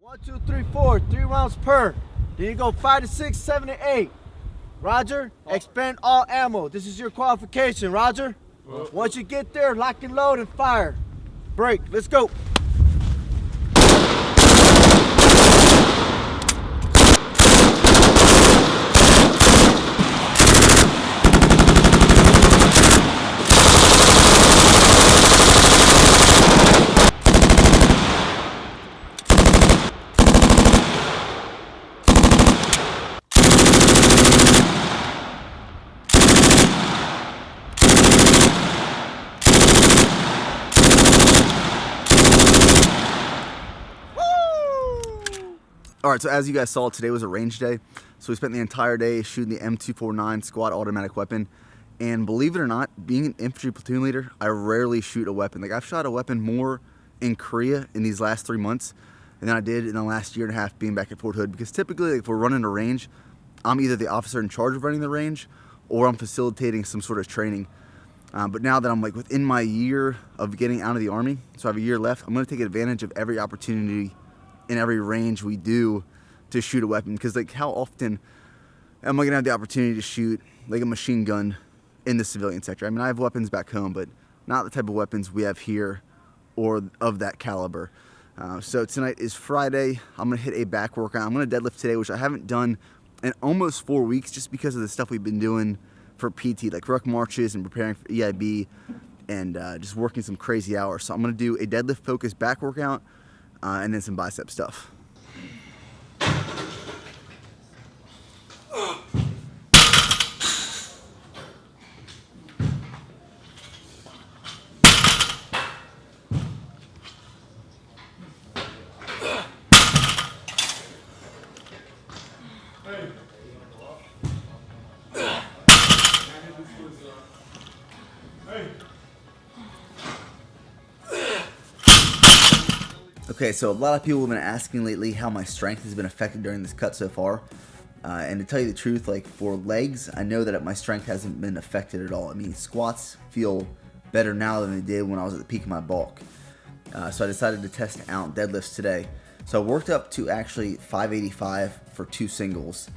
1, 2, 3, 4, 3 rounds per. Then you go 5 to 6, 7 to 8. Roger, expend all ammo. This is your qualification, Roger. Once you get there, lock and load and fire. Break, let's go. All right, so as you guys saw, today was a range day. So we spent the entire day shooting the M249 squad automatic weapon. And believe it or not, being an infantry platoon leader, I rarely shoot a weapon. Like, I've shot a weapon more in Korea in these last 3 months than I did in the last year and a half being back at Fort Hood. Because typically, like, if we're running a range, I'm either the officer in charge of running the range or I'm facilitating some sort of training. But now that I'm like within my year of getting out of the Army, so I have a year left, I'm gonna take advantage of every opportunity in every range we do to shoot a weapon. Because like, how often am I gonna have the opportunity to shoot like a machine gun in the civilian sector? I mean, I have weapons back home, but not the type of weapons we have here or of that caliber. So tonight is Friday. I'm gonna hit a back workout. I'm gonna deadlift today, which I haven't done in almost 4 weeks just because of the stuff we've been doing for PT, like ruck marches and preparing for EIB and just working some crazy hours. So I'm gonna do a deadlift focused back workout and then some bicep stuff. Okay, so a lot of people have been asking lately how my strength has been affected during this cut so far. And to tell you the truth, like for legs, I know that my strength hasn't been affected at all. I mean, squats feel better now than they did when I was at the peak of my bulk. So I decided to test out deadlifts today. So I worked up to actually 585 for 2 singles.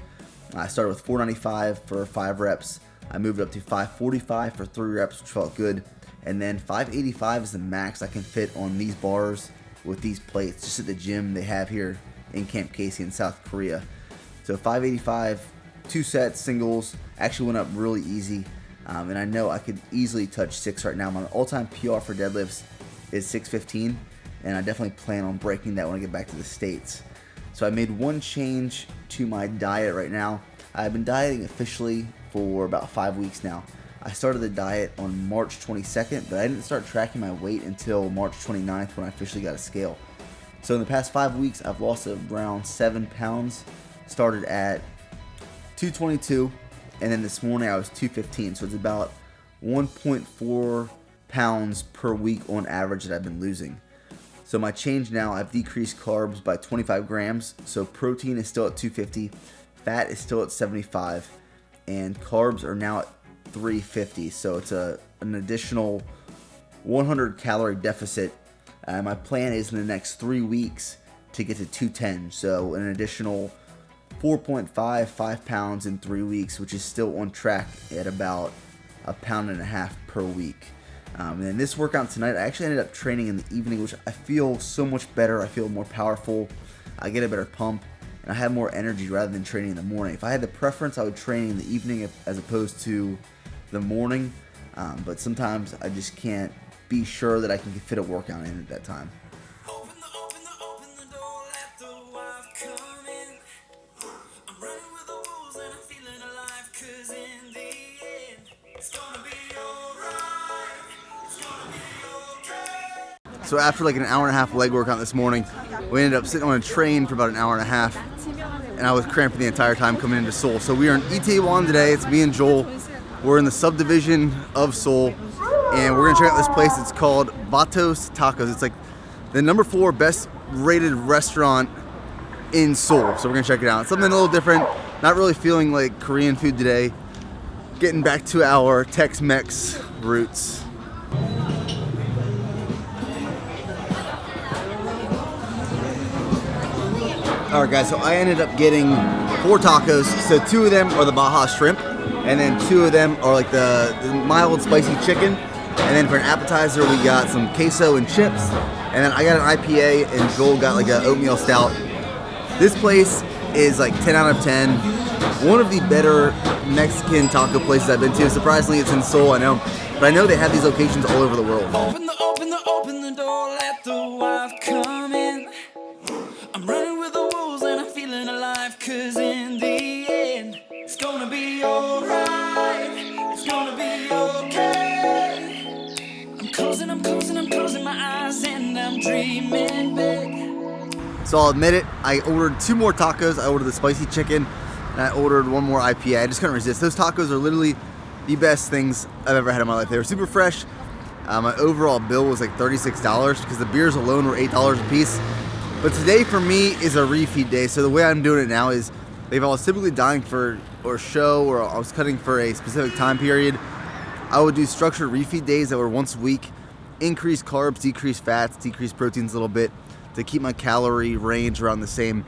I started with 495 for 5 reps. I moved up to 545 for 3 reps, which felt good. And then 585 is the max I can fit on these bars with these plates, just at the gym they have here in Camp Casey in South Korea. So 585, 2 sets, singles, actually went up really easy. And I know I could easily touch 6 right now. My all-time PR for deadlifts is 615, and I definitely plan on breaking that when I get back to the States. So I made one change to my diet right now. I've been dieting officially for about 5 weeks now. I started the diet on March 22nd, but I didn't start tracking my weight until March 29th when I officially got a scale. So in the past 5 weeks, I've lost around 7 pounds. Started at 222, and then this morning I was 215. So it's about 1.4 pounds per week on average that I've been losing. So my change now, I've decreased carbs by 25 grams. So protein is still at 250, fat is still at 75, and carbs are now at 350. So it's an additional 100 calorie deficit. My plan is in the next 3 weeks to get to 210. So an additional 5 pounds in 3 weeks, which is still on track at about 1.5 pounds per week. And then this workout tonight, I actually ended up training in the evening, which I feel so much better. I feel more powerful. I get a better pump, and I have more energy rather than training in the morning. If I had the preference, I would train in the evening as opposed to the morning, but sometimes I just can't be sure that I can fit a workout in at that time. So after like an hour and a half leg workout this morning, we ended up sitting on a train for about an hour and a half, and I was cramping the entire time coming into Seoul. So we are in Itaewon today. It's me and Joel. We're in the subdivision of Seoul, and we're gonna check out this place. It's called Vatos Tacos. It's like the number 4 best rated restaurant in Seoul. So we're gonna check it out. It's something a little different. Not really feeling like Korean food today. Getting back to our Tex-Mex roots. All right, guys, so I ended up getting 4 tacos. So 2 of them are the Baja shrimp, and then 2 of them are like the mild spicy chicken. And then for an appetizer, we got some queso and chips. And then I got an IPA, and Joel got like an oatmeal stout. This place is like 10 out of 10. One of the better Mexican taco places I've been to. Surprisingly, it's in Seoul, I know. But I know they have these locations all over the world. Open the door, let the wild come in. I'm running with the wolves and I'm feeling alive, cause in the end, it's gonna be alright, it's gonna be okay. I'm closing my eyes and I'm dreaming big. So I'll admit it, I ordered 2 more tacos. I ordered the spicy chicken, and I ordered 1 more IPA. I just couldn't resist. Those tacos are literally the best things I've ever had in my life. They were super fresh. My overall bill was like $36 because the beers alone were $8 a piece. But today for me is a refeed day. So the way I'm doing it now is, if I was typically dying for or show, or I was cutting for a specific time period, I would do structured refeed days that were once a week, increase carbs, decrease fats, decrease proteins a little bit to keep my calorie range around the same.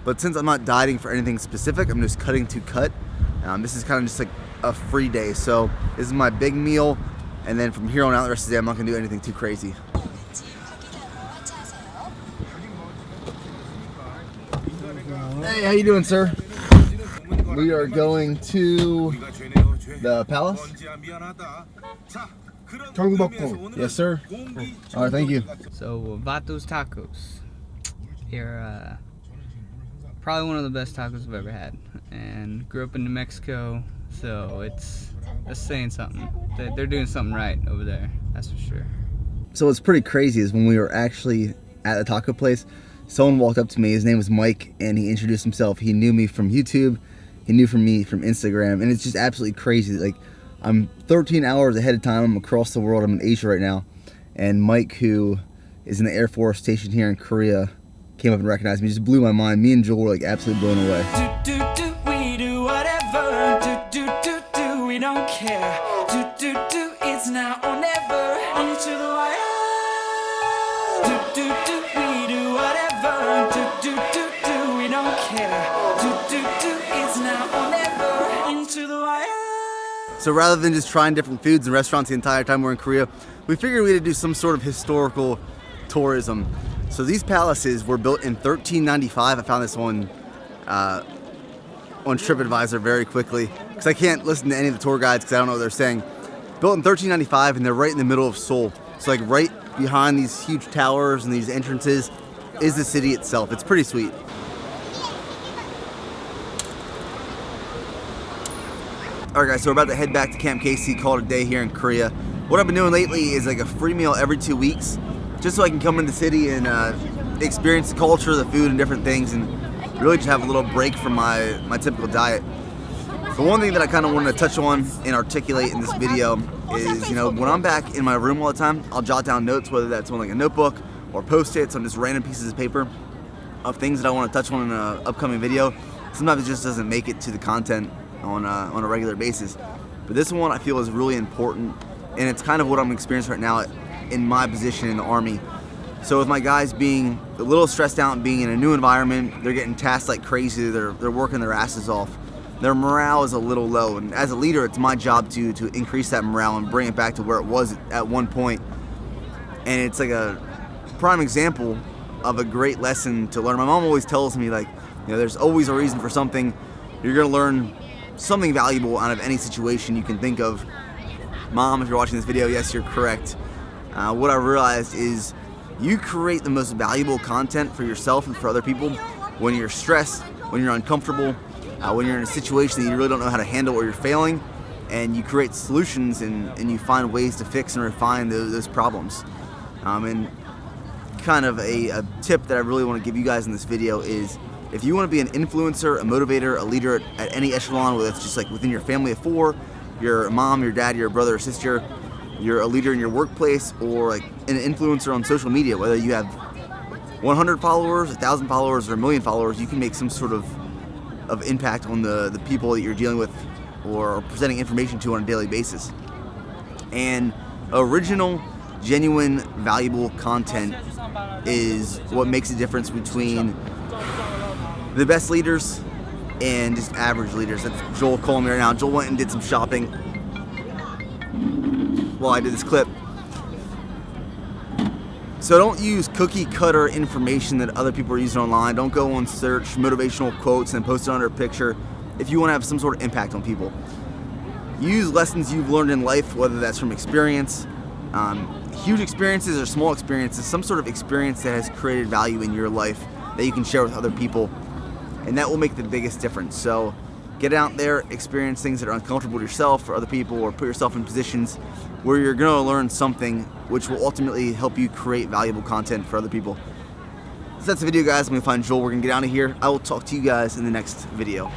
But since I'm not dieting for anything specific, I'm just cutting to cut. This is kind of just like a free day. So this is my big meal, and then from here on out the rest of the day I'm not gonna do anything too crazy. Hey, how you doing, sir? We are going to the palace. Yes, sir. All right, thank you. So Vato's Tacos, they're probably one of the best tacos I've ever had, and grew up in New Mexico, so that's saying something. They're doing something right over there, that's for sure. So what's pretty crazy is when we were actually at the taco place, someone walked up to me. His name was Mike, and he introduced himself. He knew me from YouTube. He knew me from Instagram, and it's just absolutely crazy. Like, I'm 13 hours ahead of time. I'm across the world. I'm in Asia right now, and Mike, who is in the Air Force station here in Korea, came up and recognized me. Just blew my mind. Me and Joel were like absolutely blown away. We do whatever. We don't care. It's now or never. Into the wire. We do whatever. We don't care. It's now or never. Into the wire. So rather than just trying different foods and restaurants the entire time we're in Korea, we figured we had to do some sort of historical tourism. So these palaces were built in 1395. I found this on TripAdvisor very quickly because I can't listen to any of the tour guides because I don't know what they're saying. Built in 1395, and they're right in the middle of Seoul. So like right behind these huge towers and these entrances is the city itself. It's pretty sweet. Alright guys, so we're about to head back to Camp Casey, call it a day here in Korea. What I've been doing lately is like a free meal every 2 weeks, just so I can come into the city and experience the culture, the food, and different things, and really just have a little break from my typical diet. The one thing that I kind of wanted to touch on and articulate in this video is, when I'm back in my room all the time, I'll jot down notes, whether that's on like a notebook or post-its on just random pieces of paper of things that I want to touch on in an upcoming video. Sometimes it just doesn't make it to the content on a regular basis. But this one I feel is really important, and it's kind of what I'm experiencing right now in my position in the Army. So with my guys being a little stressed out and being in a new environment, they're getting tasked like crazy, they're working their asses off. Their morale is a little low, and as a leader, it's my job to increase that morale and bring it back to where it was at one point. And it's like a prime example of a great lesson to learn. My mom always tells me, like, there's always a reason for something. You're gonna learn something valuable out of any situation you can think of. Mom, if you're watching this video, yes, you're correct. What I realized is you create the most valuable content for yourself and for other people when you're stressed, when you're uncomfortable, when you're in a situation that you really don't know how to handle or you're failing, and you create solutions and you find ways to fix and refine those problems. And kind of a tip that I really want to give you guys in this video is, if you want to be an influencer, a motivator, a leader at any echelon, whether it's just like within your family of 4, your mom, your dad, your brother or sister, you're a leader in your workplace, or like an influencer on social media, whether you have 100 followers, 1,000 followers, or 1,000,000 followers, you can make some sort of impact on the people that you're dealing with or presenting information to on a daily basis. And original, genuine, valuable content is what makes a difference between the best leaders and just average leaders. That's Joel calling me right now. Joel went and did some shopping while I did this clip. So don't use cookie cutter information that other people are using online. Don't go and search motivational quotes and post it under a picture if you want to have some sort of impact on people. Use lessons you've learned in life, whether that's from experience, huge experiences or small experiences, some sort of experience that has created value in your life that you can share with other people, and that will make the biggest difference. So get out there, experience things that are uncomfortable to yourself or other people, or put yourself in positions where you're going to learn something which will ultimately help you create valuable content for other people. So that's the video, guys. I'm going to find Joel. We're going to get out of here. I will talk to you guys in the next video.